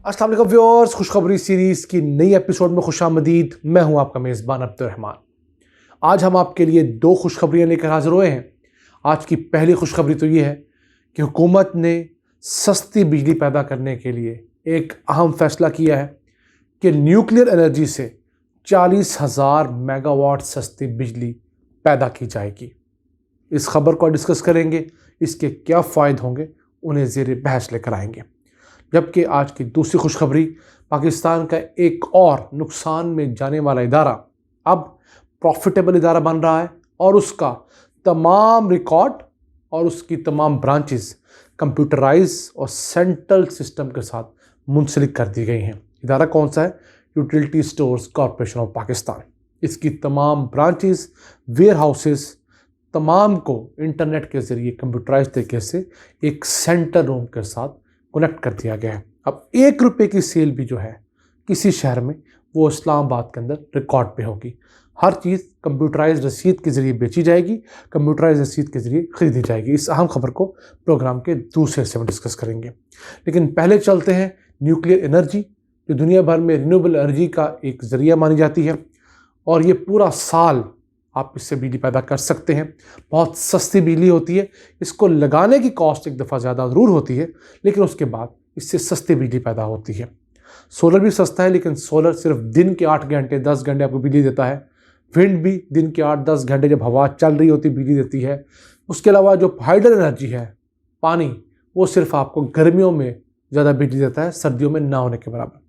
अस्सलाम वालेकुम व्यूअर्स, खुशखबरी सीरीज़ की नई एपिसोड में खुशामदीद। मैं हूं आपका मेज़बान अब्दुर्रहमान। आज हम आपके लिए दो खुशखबरियां लेकर हाजिर हुए हैं। आज की पहली खुशखबरी तो ये है कि हुकूमत ने सस्ती बिजली पैदा करने के लिए एक अहम फैसला किया है कि न्यूक्लियर एनर्जी से 40,000 मेगावाट सस्ती बिजली पैदा की जाएगी। इस खबर को डिस्कस करेंगे, इसके क्या फ़ायदे होंगे उन्हें ज़ेर बहस लेकर आएंगे। जबकि आज की दूसरी खुशखबरी, पाकिस्तान का एक और नुकसान में जाने वाला इदारा अब प्रॉफिटेबल इदारा बन रहा है और उसका तमाम रिकॉर्ड और उसकी तमाम ब्रांचेस कंप्यूटराइज और सेंट्रल सिस्टम के साथ मुंसलिक कर दी गई हैं। इदारा कौन सा है? Utility stores corporation of Pakistan. इसकी तमाम ब्रांचेस, वेयर हाउसेस, तमाम को इंटरनेट के ज़रिए कंप्यूटराइज तरीके से एक सेंटर रूम के साथ कनेक्ट कर दिया गया है। अब 1 रुपये की सेल भी जो है किसी शहर में, वो इस्लामाबाद के अंदर रिकॉर्ड पे होगी। हर चीज़ कंप्यूटराइज रसीद के ज़रिए बेची जाएगी, कंप्यूटराइज रसीद के ज़रिए ख़रीदी जाएगी। इस अहम खबर को प्रोग्राम के दूसरे हिस्से में डिस्कस करेंगे, लेकिन पहले चलते हैं न्यूक्लियर एनर्जी, जो दुनिया भर में रिन्यूएबल एनर्जी का एक ज़रिया मानी जाती है और ये पूरा साल आप इससे बिजली पैदा कर सकते हैं। बहुत सस्ती बिजली होती है, इसको लगाने की कॉस्ट एक दफ़ा ज़्यादा ज़रूर होती है, लेकिन उसके बाद इससे सस्ती बिजली पैदा होती है। सोलर भी सस्ता है, लेकिन सोलर सिर्फ दिन के 8 घंटे 10 घंटे आपको बिजली देता है। विंड भी दिन के 8-10 घंटे जब हवा चल रही होती बिजली देती है। उसके अलावा जो हाइडल एनर्जी है, पानी, वो सिर्फ आपको गर्मियों में ज़्यादा बिजली देता है, सर्दियों में ना होने के बराबर।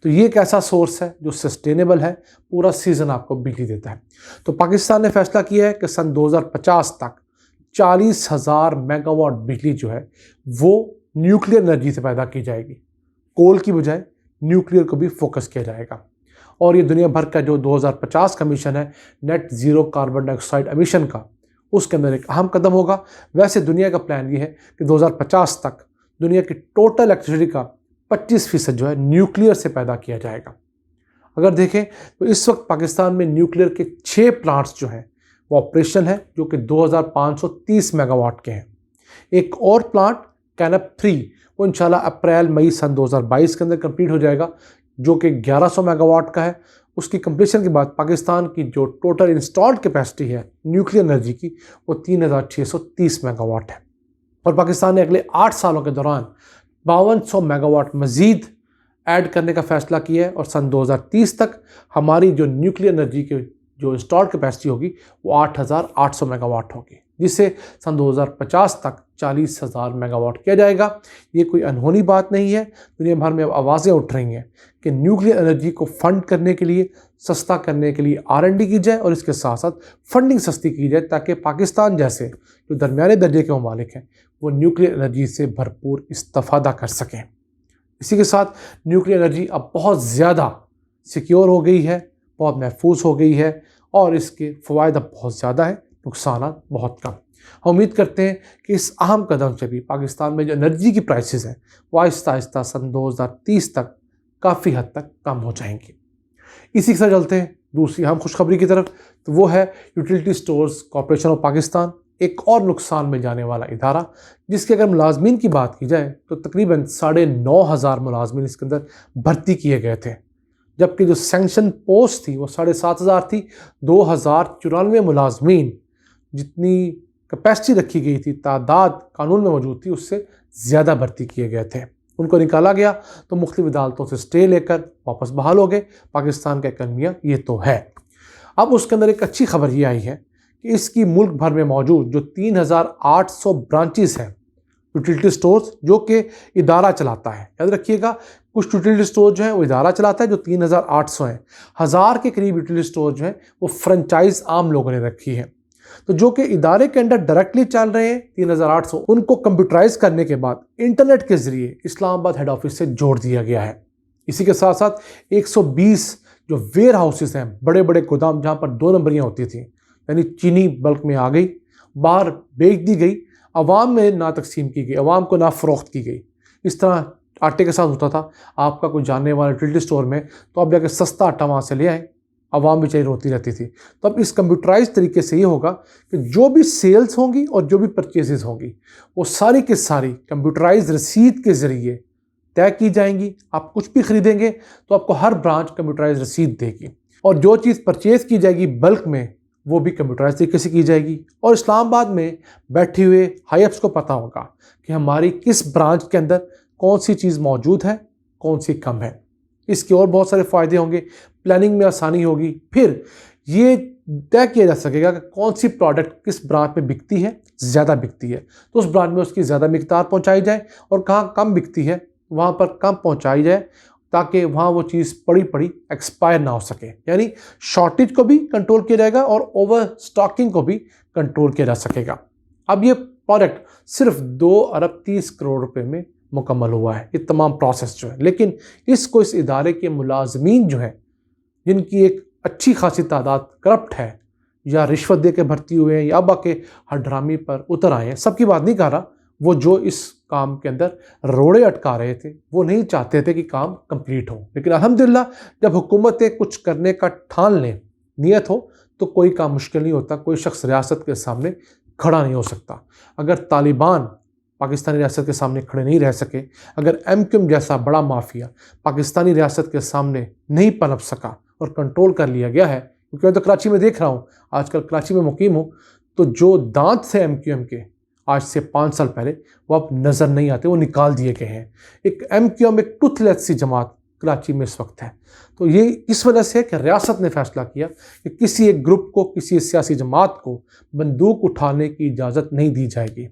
तो ये एक ऐसा सोर्स है जो सस्टेनेबल है, पूरा सीज़न आपको बिजली देता है। तो पाकिस्तान ने फैसला किया है कि सन 2050 तक 40,000 मेगावाट बिजली जो है वो न्यूक्लियर एनर्जी से पैदा की जाएगी। कोल की बजाय न्यूक्लियर को भी फोकस किया जाएगा और ये दुनिया भर का जो 2050 का मिशन है, net zero carbon dioxide emission का, उसके अंदर एक अहम कदम होगा। वैसे दुनिया का प्लान ये है कि 2050 तक दुनिया की टोटल इलेक्ट्रिसिटी का 25% जो है न्यूक्लियर से पैदा किया जाएगा। अगर देखें तो इस वक्त पाकिस्तान में न्यूक्लियर के 6 प्लांट्स जो हैं वो ऑपरेशन है, जो कि 2530 मेगावाट के हैं। एक और प्लांट कैनप 3 वो इंशाल्लाह अप्रैल मई सन 2022 के अंदर कंप्लीट हो जाएगा, जो कि 1100 मेगावाट का है। उसकी कंप्लीशन के बाद पाकिस्तान की जो टोटल इंस्टॉल्ड कैपेसिटी है न्यूक्लियर एनर्जी की, वो 3630 मेगावाट है और पाकिस्तान ने अगले 8 सालों के दौरान 5200 मेगावाट मज़ीद ऐड करने का फ़ैसला किया है और सन 2030 तक हमारी जो न्यूक्लियर एनर्जी की जो इंस्टॉल्ड कैपेसिटी होगी वो 8800 मेगावाट होगी, जिससे सन 2050 तक 40,000 मेगावाट किया जाएगा। ये कोई अनहोनी बात नहीं है। दुनिया भर में अब आवाज़ें उठ रही हैं कि न्यूक्लियर एनर्जी को फंड करने के लिए, सस्ता करने के लिए R&D की जाए और इसके साथ साथ फंडिंग सस्ती की जाए, ताकि पाकिस्तान जैसे जो दरमियाने दर्जे के ममालिक हैं वो न्यूक्लियर एनर्जी से भरपूर इस्तेफादा कर सकें। इसी के साथ न्यूक्लियर एनर्जी अब बहुत ज़्यादा सिक्योर हो गई है, बहुत महफूज हो गई है और इसके फ़वाइद अब बहुत ज़्यादा है, नुकसान बहुत कम। हम उम्मीद करते हैं कि इस अहम कदम से भी पाकिस्तान में जो एनर्जी की प्राइसेस हैं वो आहिस्ता आहिस्ता सन 2030 तक काफ़ी हद तक कम हो जाएंगी। इसी के साथ चलते हैं दूसरी अहम खुशखबरी की तरफ, तो वो है utility stores corporation of Pakistan, एक और नुकसान में जाने वाला इदारा, जिसके अगर मुलाजमीन की बात की जाए तो तकरीबन 9,500 मुलाजमीन इसके अंदर भर्ती किए गए थे, जबकि जो सैंक्शन पोस्ट थी वो 7,500 थी। 2,094 मुलाजमीन जितनी कैपेसिटी रखी गई थी, तादाद कानून में मौजूद थी, उससे ज़्यादा भर्ती किए गए थे। उनको निकाला गया तो मुख्तलिफ अदालतों से स्टे लेकर वापस बहाल हो गए। पाकिस्तान का एक अलमिया ये तो है। अब उसके अंदर एक अच्छी खबर ये आई है कि इसकी मुल्क भर में मौजूद जो 3,800 ब्रांचेस हैं यूटिलिटी स्टोर्स, जो कि इदारा चलाता है, याद रखिएगा, कुछ यूटिलिटी स्टोर जो है वो इदारा चलाता है जो 3,800 हैं। 1000 के करीब यूटिलिटी स्टोर जो हैं वो फ्रेंचाइज आम लोगों ने रखी है। तो जो कि इदारे के अंडर डायरेक्टली चल रहे हैं 3,800, उनको कंप्यूटराइज करने के बाद इंटरनेट के ज़रिए इस्लामाबाद हेड ऑफिस से जोड़ दिया गया है। इसी के साथ साथ 120 जो वेयर हाउसेस हैं, बड़े बड़े गोदाम, जहाँ पर 2 नंबरियाँ होती थी, यानी चीनी बल्क में आ गई, बाहर बेच दी गई, अवाम में ना तकसीम की गई, अवाम को ना फ़रोख्त की गई। इस तरह आटे के साथ होता था, आपका कोई जानने वाला यूटिलिटी स्टोर में, तो आप जाकर सस्ता आटा वहाँ से ले आए, अवाम बेचारी रोती रहती थी। तो अब इस कंप्यूटराइज तरीके से ये होगा कि जो भी सेल्स होंगी और जो भी परचेजेस होंगी वो सारी की सारी कंप्यूटराइज रसीद के ज़रिए तय की जाएंगी। आप कुछ भी खरीदेंगे तो आपको हर ब्रांच कंप्यूटराइज रसीद देगी, और जो चीज़ परचेज की जाएगी बल्क में वो भी कंप्यूटराइज तरीके से की जाएगी। और इस्लामाबाद में बैठे हुए हाईअप्स को पता होगा कि हमारी किस ब्रांच के अंदर कौन सी चीज़ मौजूद है, कौन सी कम है। इसके और बहुत सारे फ़ायदे होंगे, प्लानिंग में आसानी होगी। फिर ये तय किया जा सकेगा कि कौन सी प्रोडक्ट किस ब्रांच में बिकती है, ज़्यादा बिकती है तो उस ब्रांच में उसकी ज़्यादा मिकदार पहुंचाई जाए, और कहाँ कम बिकती है वहाँ पर कम पहुंचाई जाए, ताकि वहाँ वो चीज़ पड़ी पड़ी एक्सपायर ना हो सके। यानी शॉर्टेज को भी कंट्रोल किया जाएगा और ओवर स्टॉकिंग को भी कंट्रोल किया जा सकेगा। अब ये प्रोडक्ट सिर्फ 2 अरब 30 करोड़ रुपए में मुकम्मल हुआ है, ये तमाम प्रोसेस जो है। लेकिन इसको इस इदारे के मुलाजमीन जो हैं, जिनकी एक अच्छी खासी तादाद करप्ट है या रिश्वत दे के भर्ती हुए हैं या अब आके हड्रामी पर उतर आए हैं, सबकी बात नहीं कर रहा, वो जो इस काम के अंदर रोड़े अटका रहे थे वो नहीं चाहते थे कि काम कंप्लीट हो। लेकिन अल्हम्दुलिल्लाह जब हुकूमतें कुछ करने का ठान लें, नियत हो, तो कोई काम मुश्किल नहीं होता, कोई शख्स रियासत के सामने खड़ा नहीं हो सकता। अगर तालिबान पाकिस्तानी रियासत के सामने खड़े नहीं रह सके, अगर MQM जैसा बड़ा माफिया पाकिस्तानी रियासत के सामने नहीं पनप सका और कंट्रोल कर लिया गया है, क्योंकि मैं तो कराची में देख रहा हूँ, आजकल कराची में मुकीम हूँ, तो जो दांत थे MQM के आज से 5 साल पहले वो अब नज़र नहीं आते, वो निकाल दिए गए हैं। एक MQM एक टूथलेस सी जमात कराची में इस वक्त है। तो ये इस वजह से कि रियासत ने फैसला किया कि किसी एक ग्रुप को, किसी सियासी जमात को बंदूक उठाने की इजाज़त नहीं दी जाएगी।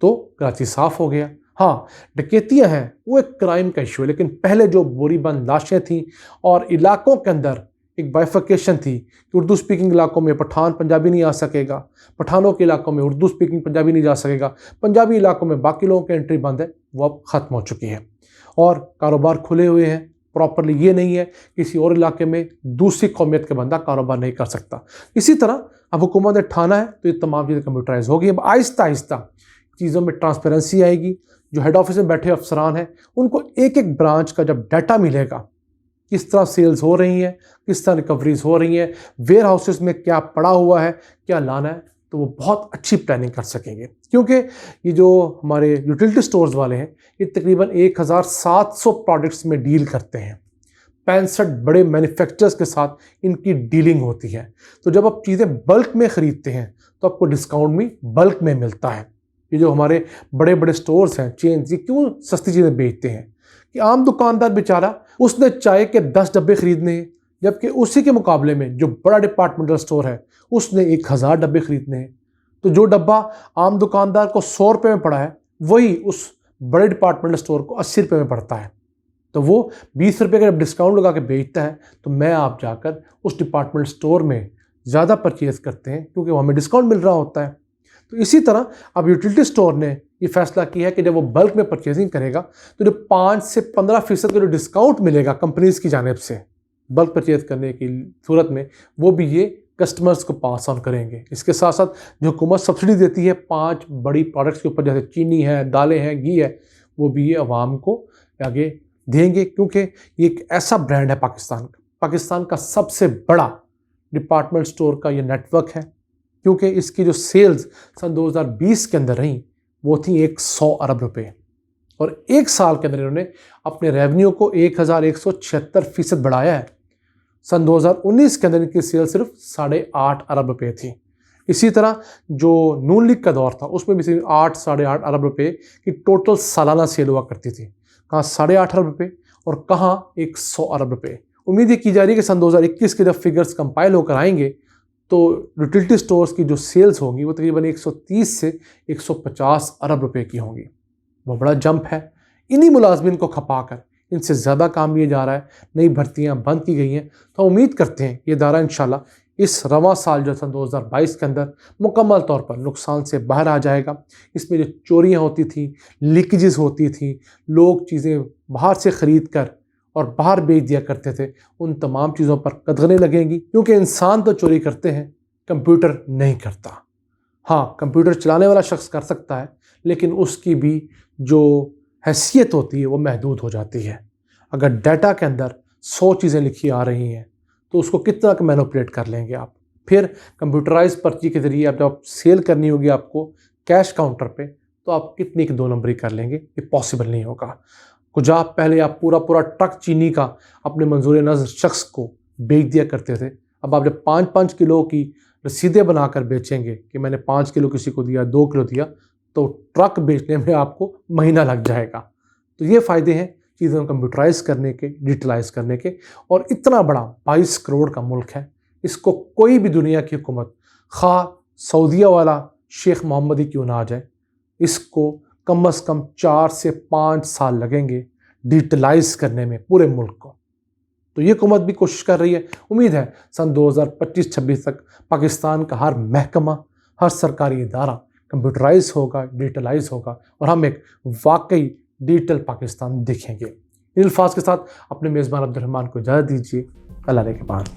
तो कराची साफ़ हो गया। हाँ, डकैतियाँ हैं वो एक क्राइम का इशू है, लेकिन पहले जो बोरीबंद लाशें थीं और इलाकों के अंदर एक बाइफिकेशन थी कि उर्दू स्पीकिंग इलाकों में पठान पंजाबी नहीं आ सकेगा, पठानों के इलाकों में उर्दू स्पीकिंग पंजाबी नहीं जा सकेगा, पंजाबी इलाकों में बाकी लोगों की एंट्री बंद है, वो अब ख़त्म हो चुकी है और कारोबार खुले हुए हैं प्रॉपरली। ये नहीं है किसी और इलाके में दूसरी कौमियत का बंदा कारोबार नहीं कर सकता। इसी तरह अब हुकूमत ने ठाना है तो ये तमाम चीज़ें कंप्यूटराइज होगी। अब आहिस्ता आहिस्ता चीज़ों में ट्रांसपेरेंसी आएगी। जो हेड ऑफिस में बैठे अफसरान हैं उनको एक एक ब्रांच का जब डाटा मिलेगा, किस तरह सेल्स हो रही हैं, किस तरह रिकवरीज हो रही हैं, वेयर हाउसेस में क्या पड़ा हुआ है, क्या लाना है, तो वो बहुत अच्छी प्लानिंग कर सकेंगे। क्योंकि ये जो हमारे यूटिलिटी स्टोर्स वाले हैं ये तकरीबन 1700 प्रोडक्ट्स में डील करते हैं। 65 बड़े मैन्युफैक्चरर्स के साथ इनकी डीलिंग होती है। तो जब आप चीज़ें बल्क में ख़रीदते हैं तो आपको डिस्काउंट भी बल्क में मिलता है। ये जो हमारे बड़े बड़े स्टोर्स हैं, चेन्स, ये क्यों सस्ती चीज़ें बेचते हैं कि आम दुकानदार बेचारा उसने चाय के 10 डब्बे खरीदने हैं, जबकि उसी के मुकाबले में जो बड़ा डिपार्टमेंटल स्टोर है उसने 1000 डब्बे खरीदने हैं। तो जो डब्बा आम दुकानदार को 100 रुपये में पड़ा है वही उस बड़े डिपार्टमेंटल स्टोर को 80 रुपये में पड़ता है। तो वो 20 रुपये का जब डिस्काउंट लगा के बेचता है तो मैं आप जाकर उस डिपार्टमेंट स्टोर में ज़्यादा परचेज़ करते हैं क्योंकि वहाँ हमें डिस्काउंट मिल रहा होता है। तो इसी तरह अब यूटिलिटी स्टोर ने ये फैसला किया है कि जब वो बल्क में परचेजिंग करेगा तो जो 5 से 15% का जो डिस्काउंट मिलेगा कंपनीज की जानिब से बल्क परचेज करने की सूरत में, वो भी ये कस्टमर्स को पास ऑन करेंगे। इसके साथ साथ जो हुकूमत सब्सिडी देती है 5 बड़ी प्रोडक्ट्स के ऊपर, जैसे चीनी है, दालें हैं, घी है, वो भी ये अवाम को आगे देंगे, क्योंकि ये एक ऐसा ब्रांड है पाकिस्तान का सबसे बड़ा डिपार्टमेंट स्टोर का ये नेटवर्क है। क्योंकि इसकी जो सेल्स सन 2020 के अंदर रही वो थी 100 अरब रुपए, और एक साल के अंदर इन्होंने अपने रेवेन्यू को 1176% बढ़ाया है। सन 2019 के अंदर इनकी सेल सिर्फ 8.5 अरब रुपए थी। इसी तरह जो नून लीग का दौर था उसमें भी सिर्फ 8-8.5 अरब रुपए की टोटल सालाना सेल हुआ करती थी। कहाँ 8.5 अरब रुपए और कहाँ 100 अरब रुपए। उम्मीद ये की जा रही है कि सन 2021 के जब फिगर्स कंपाइल होकर आएंगे तो यूटिलिटी स्टोर्स की जो सेल्स होंगी वो तकरीबन 130 से 150 अरब रुपए की होंगी। वो बड़ा जंप है। इन्हीं मुलाजमिन को खपाकर इनसे ज़्यादा काम लिया जा रहा है, नई भर्तियां बंद की गई हैं। तो उम्मीद करते हैं ये इदारा इंशाल्लाह इस रवां साल जो सन 2022 के अंदर मुकम्मल तौर पर नुकसान से बाहर आ जाएगा। इसमें जो चोरियां होती थी, लीकेजेस होती थी, लोग चीज़ें बाहर से ख़रीद कर और बाहर बेच दिया करते थे, उन तमाम चीज़ों पर कदगरें लगेंगी। क्योंकि इंसान तो चोरी करते हैं, कंप्यूटर नहीं करता। हाँ, कंप्यूटर चलाने वाला शख्स कर सकता है, लेकिन उसकी भी जो हैसियत होती है वो महदूद हो जाती है। अगर डाटा के अंदर 100 चीज़ें लिखी आ रही हैं तो उसको कितना का मैनिपुलेट कर लेंगे आप। फिर कंप्यूटराइज पर्ची के ज़रिए अब जब सेल करनी होगी आपको कैश काउंटर पे, तो आप कितनी की 2 नंबरी कर लेंगे, ये पॉसिबल नहीं होगा। कुछ आप पहले आप पूरा पूरा ट्रक चीनी का अपने मंजूर नज़र शख्स को बेच दिया करते थे। अब आप जब 5-5 किलो की रसीदें बनाकर बेचेंगे कि मैंने 5 किलो किसी को दिया, 2 किलो दिया, तो ट्रक बेचने में आपको महीना लग जाएगा। तो ये फ़ायदे हैं चीज़ों को कंप्यूटराइज करने के, डिजिटलाइज करने के। और इतना बड़ा 22 करोड़ का मुल्क है, इसको कोई भी दुनिया की हुकूमत, खा सऊदीया वाला शेख मोहम्मद ही क्यों ना आ जाए, इसको कम से कम 4 से 5 साल लगेंगे डिजिटलाइज करने में पूरे मुल्क को। तो ये हुकूमत भी कोशिश कर रही है। उम्मीद है सन 2025-26 तक पाकिस्तान का हर महकमा, हर सरकारी इदारा कंप्यूटराइज होगा, डिजिटलाइज होगा और हम एक वाकई डिजिटल पाकिस्तान देखेंगे। इन अल्फाज के साथ अपने मेज़बान अब्दुल रहमान को इजाज़त दीजिए। अल्लाह के पास।